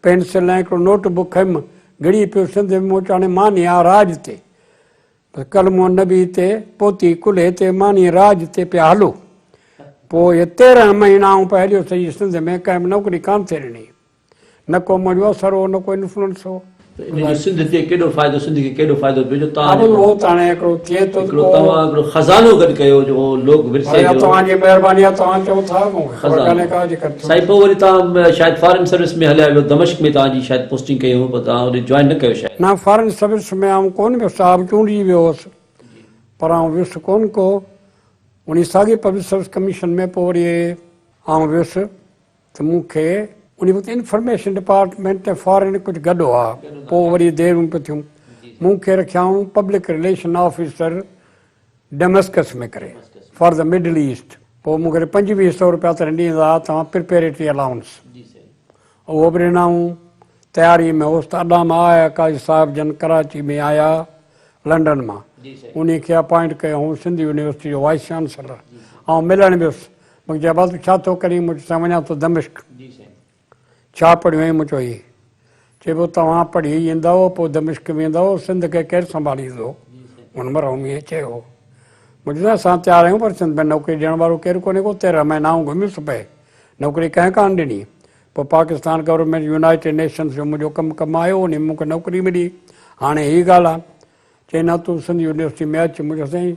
पेंसिल ऐं हिकिड़ो नोटबुक खयुमि, घड़ी पियो सिंध में मूं चयो हाणे मानी आहे राज ते, कलमो नबी ते पोती कुल्हे ते मानी राज ते पिया हलो। पोइ इहे 13 महीना आउं पिया हलियो सॼी सिंध में, कंहिं नौकिरी कान थिए ॾिनी, न को मुंहिंजो असरु हो, न को इन्फ्लुएंस हो। सिंध ते केॾो फ़ाइदो, सिंध खे केॾो फ़ाइदो पियो जो हाणे हिकिड़ो थिए थो, तव्हां हिकिड़ो ख़ज़ानो गॾु कयो जो लोक विरसे जो। तव्हांजी महिरबानी आहे, तव्हां चओ था साईं। पोइ वरी तव्हां शायदि फॉरेन सर्विस में हलिया वियो, दमिश्क में तव्हांजी शायदि पोस्टिंग कई हो, पर तव्हां वरी जॉइन न कयो शायदि। न, फॉरेन सर्विस में आउं कोन वियुसि, साहिबु चूंडिजी वियो हुउसि, पर आउं वियुसि कोन को। उन साॻी पब्लिक सर्विस कमीशन में पोइ वरी आउं वियुसि त मूंखे उन वक़्तु इंफॉर्मेशन डिपार्टमेंट ऐं फॉरेन कुझु गॾु आहे। पोइ वरी देरूं पियूं थियूं, मूंखे रखियाऊं पब्लिक रिलेशन ऑफिसर डेमस्कस में करे फॉर द मिडल ईस्ट। पोइ मूंखे 2500 रुपया त ॾींदा, तव्हां प्रिपेरेटरी अलाउंस उहो बि ॾिनऊं। तैयारी में होसि त अॾां मां आया काज़ी साहिब जन कराची में आया लंडन मां उन्ही खे अपॉइंट कयो सिंध यूनिवर्सिटी जो वाइस चांसलर ऐं मिलण वियुसि मूंखे चयो भाउ तूं छा थो करीं मूं चयो वञा थो दमिश्क छा पढ़ियो हुई मूं चयो हीअ चए पोइ तव्हां पढ़ी ईंदव पोइ दमिश्क वेंदव सिंध खे केरु संभालींदो हुन मरहूम ईअं चयो मूं चयो असां तयारु आहियूं पर सिंध में नौकिरी ॾियण वारो केरु कोन्हे को 13 महीना आऊं घुमियुसि पए नौकिरी कंहिं कान ॾिनी पोइ पाकिस्तान गवर्नमेंट यूनाइटेड नेशन्स जो मुंहिंजो कमु कमायो उन मूंखे नौकिरी मिली हाणे हीअ ॻाल्हि आहे चई न तूं सिंध यूनिवर्सिटी में अचु मुंहिंजो साईं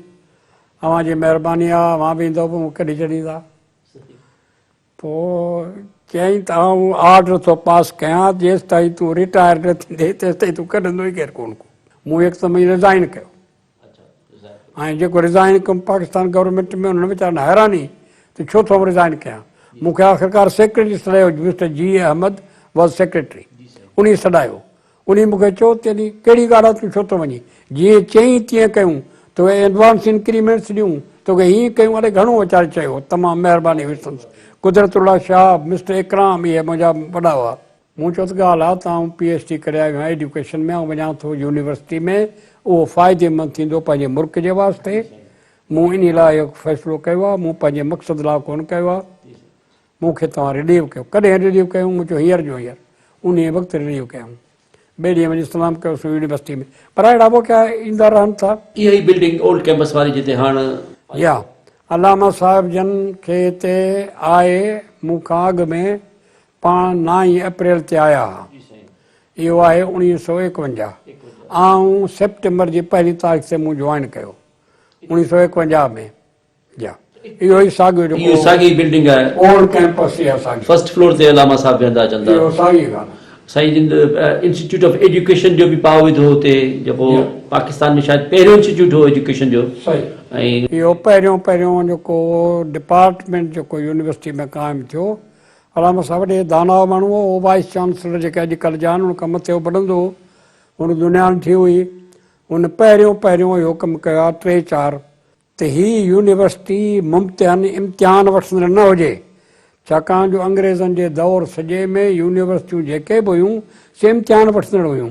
अव्हांजी महिरबानी आहे अव्हां बि ईंदव पोइ मूंखे कढी छॾींदा पोइ चयईं त आउं ऑर्डर थो पास कयां जेसि ताईं तूं रिटायर न थींदे तेसि ताईं तूं कढंदो ई केरु कोन को मूं हिकदमि ई रिज़ाइन कयो ऐं जेको रिज़ाइन कयुमि पाकिस्तान गवर्नमेंट में हुननि वीचारनि हैरानी त छो थो रिज़ाइन कयां मूंखे आख़िरकार सेक्रेटरी सॾायो mister G Ahmed was secretary उन सॾायो उन मूंखे चयो तॾहिं कहिड़ी ॻाल्हि आहे तूं छो थो वञी जीअं चयईं तीअं कयूं तोखे एडवांस इंक्रीमेंट्स ॾियूं तोखे हीअं कयूं अड़े घणो वीचारे चयो तमामु महिरबानी हुई कुदरतुल्ला शाह मिस्टर इकराम इहे मुंहिंजा वॾा हुआ मूं चयो त ॻाल्हि आहे तव्हां PhD करे आयो आहियां एजुकेशन में ऐं वञा थो यूनिवर्सिटी में उहो फ़ाइदेमंद थींदो पंहिंजे मुल्क जे वास्ते मूं इन लाइ इहो फ़ैसिलो कयो आहे मूं पंहिंजे मक़सद लाइ कोन कयो आहे मूंखे तव्हां रिलीव कयो कॾहिं रिलीव कयूं मूं चयो हींअर जो हींअर उन वक़्तु रिलीव कयूं ॿिए ॾींहुं वञी सलाम कयोसीं यूनिवर्सिटी में पर अहिड़ा मौक़ा ईंदा रहनि था इहा ई बिल्डिंग ओल्ड कैंपस वारी जिते हाणे या अलामा साहिब जन खे हिते आए मूंखां अॻु में पाण 9 अप्रैल ते आया हुआ इहो आहे 1951 ऐं सेप्टेंबर जी 1 तारीख़ ते मूं जॉइन कयो 1951 में या इहो ई साॻियो इहो साॻी बिल्डिंग आहे ओल्ड कैंपस इहा साॻी फर्स्ट फ्लोर ते अलामा साहिब वेंदा अचंदा इहो साॻी ॻाल्हि साईं जिन इंस्टीट्यूट ऑफ एजुकेशन जो बि पाउ विधो हुते जेको पाकिस्तान में शायदि पहिरियों इंस्टीट्यूट हो एजुकेशन जो सही ऐं इहो पहिरियों जेको डिपार्टमेंट जेको यूनिवर्सिटी में क़ाइमु थियो अलामा साहिब वॾे दाना माण्हू हो वाइस चांसलर जेके अॼुकल्ह जा आहिनि उन खां मथे बढ़ंदो हुन दुनिया थी हुई हुन पहिरियों इहो कमु कयो आहे 3-4 त हीअ यूनिवर्सिटी मुम्तिहान इम्तिहान वठंदड़ न हुजे छाकाणि जो अंग्रेज़नि जे दौर सॼे में यूनिवर्सिटियूं जेके बि हुयूं से इम्तिहान वठंदड़ हुयूं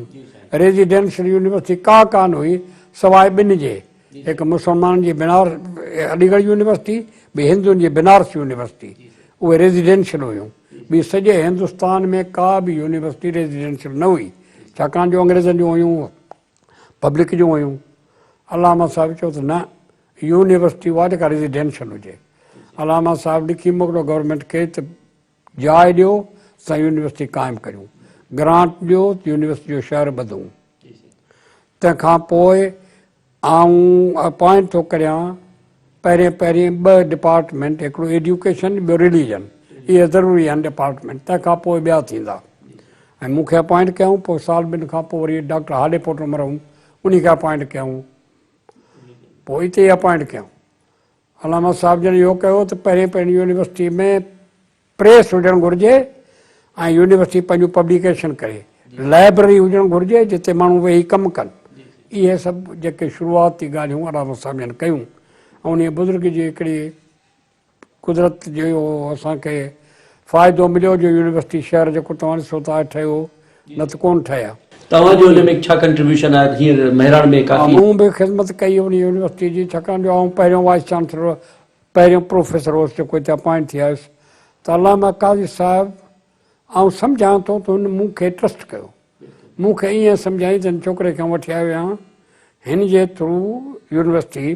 रेज़िडेंशियल यूनिवर्सिटी का कान हुई सवाइ 2 जे हिकु मुस्लमाननि जी अलीगढ़ यूनिवर्सिटी ॿी हिंदुनि जी बनारस यूनिवर्सिटी उहे रेज़िडेंशियल हुयूं ॿी सॼे हिंदुस्तान में का बि यूनिवर्सिटी रेज़िडेंशियल न हुई छाकाणि जो अंग्रेज़नि जूं हुयूं पब्लिक जूं हुयूं अलामा साहिब चयो त न यूनिवर्सिटी उहा जेका रेज़िडेंशियल हुजे अलामा साहिब लिखी मोकिलियो गवर्नमेंट खे त जाइ ॾियो असां यूनिवर्सिटी क़ाइमु करियूं ग्रांट ॾियो त यूनिवर्सिटी जो शहर ॿधूं तंहिंखां पोइ आऊं अपॉइंट थो करियां पहिरीं 2 डिपार्टमेंट हिकिड़ो एजुकेशन ॿियो रिलीजन इहे ज़रूरी आहिनि डिपार्टमेंट तंहिंखां पोइ ॿिया थींदा ऐं मूंखे अपॉइंट कयूं पोइ 1-2 खां पोइ वरी डॉक्टर हाडे पोटर मरऊं उन खे अपॉइंट कयूं पोइ हिते अपॉइंट कयूं अलामा साहिब जन इहो कयो त पहिरीं यूनिवर्सिटी में प्रेस हुजणु घुरिजे ऐं यूनिवर्सिटी पंहिंजो पब्लिकेशन करे लाइब्रेरी हुजणु घुरिजे जिते माण्हू वेही कमु कनि इहे सभु जेके शुरूआती ॻाल्हियूं अलामा साहिब जन कयूं ऐं उन बुज़ुर्ग जी हिकिड़ी कुदरत जो असांखे फ़ाइदो मिलियो जो यूनिवर्सिटी शहर जेको तव्हां ॾिसो था ठहियो न त कोन ठहिया तव्हांजो हुन में छा कंट्रीब्यूशन आहे हींअर मेहराण में काफ़ी मूं बि ख़िदमत कई उन यूनिवर्सिटी जी छाकाणि जो आउं पहिरियों वाइस चांसलर पहिरियों प्रोफेसर हुउसि जेको हिते अपॉइंट थी आयुसि त अलामा काज़ी साहिब ऐं सम्झां थो त हुन मूंखे ट्रस्ट कयो मूंखे ईअं सम्झाईं त हिन छोकिरे खे वठी आयो आहियां हिन जे थ्रू यूनिवर्सिटी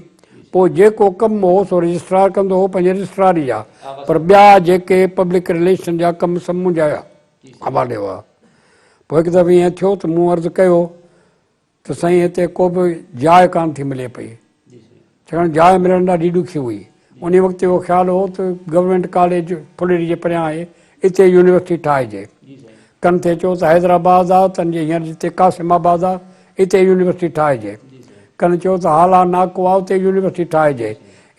पोइ जेको कमु हो सो रजिस्ट्रार कंदो हो पंहिंजे रजिस्ट्रारी जा पर ॿिया जेके पब्लिक रिलेशन जा कमु सभु मुंहिंजा हवाले हुआ पोइ हिकु दफ़ो ईअं थियो त मूं अर्ज़ु कयो त साईं हिते को बि जाइ कान थी मिले पई छाकाणि जाइ मिलण ॾाढी ॾुखी हुई उन वक़्तु इहो ख़्यालु हो त गवर्नमेंट कॉलेज फुलेरी जे परियां आहे हिते यूनिवर्सिटी ठाहिजे कनि थे चयो त हैदराबाद आहे तंहिंजे हींअर जिते कासिमाबाद आहे हिते यूनिवर्सिटी ठाहिजे कनि चयो त हाला नाको आहे उते यूनिवर्सिटी ठाहिजे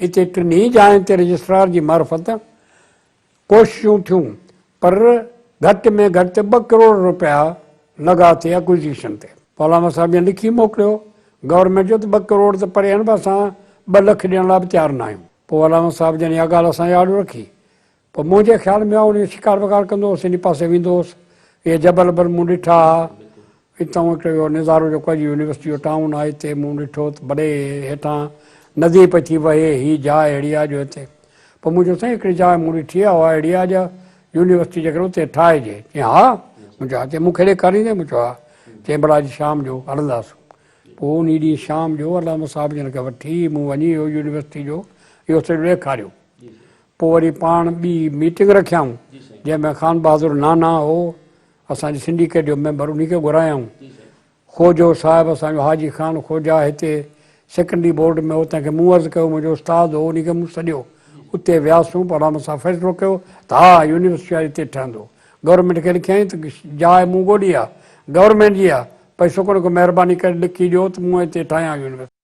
हिते 3 जाइनि ते रजिस्ट्रार जी मार्फत कोशिशूं थियूं पर घटि में घटि 2 करोड़ रुपया लॻा थिए एक्विज़िशन ते पोइ अलामा साहिब ने लिखी मोकिलियो गवर्नमेंट जो त 2 करोड़ त परे आहिनि पर असां 2 लख ॾियण लाइ बि तयारु न आहियूं पोइ अलामा साहिब जन इहा ॻाल्हि असां यादि रखी पोइ मुंहिंजे ख़्याल में आहे उन शिकार वकार कंदो हुउसि इन पासे वेंदो हुउसि ये जबलपुर मूं ॾिठा, हितां हिकिड़ो नज़ारो जेको आहे यूनिवर्सिटी जो टाउन आहे, हिते मूं ॾिठो त भले हेठां नदी पई थी वहे, हीअ जाइ अहिड़ी आहे जो हिते। पोइ मूं चयो साईं हिकिड़ी जाइ मूं ॾिठी आहे, उहा अहिड़ी आहे जो यूनिवर्सिटी जेकर उते ठाहिजे। चई हा, मुंहिंजो हा। चई मूंखे ॾेखारींदे? मूं चयो हा। चई भला अॼु शाम जो हलंदासीं। पोइ उन ॾींहुं शाम जो अलामा साहिब जन खे वठी मूं वञी इहो यूनिवर्सिटी जो इहो सॼो ॾेखारियो। पोइ वरी पाण ॿी मीटिंग रखियाऊं जंहिंमें ख़ान बहादुर नाना हो, असांजे सिंडिकेट जो मेंबर, उन खे घुरायऊं। खोजो साहिबु असांजो हाजी ख़ान खोजा हिते सेकेंडरी बोर्ड में हो, तंहिंखे मूं अर्ज़ु कयो, मुंहिंजो उस्तादु हो, उन खे मूं सॼो उते वियासीं। पर अलामा साहिब फ़ैसिलो कयो त हा यूनिवर्सिटी आहे हिते ठहंदो। गवर्नमेंट खे लिखियईं त जाइ मूं ॻोल्ही आहे, गवर्नमेंट जी आहे, भई शुक्र को महिरबानी करे लिखी ॾियो त मूं हिते ठाहियां यूनिवर्सिटी।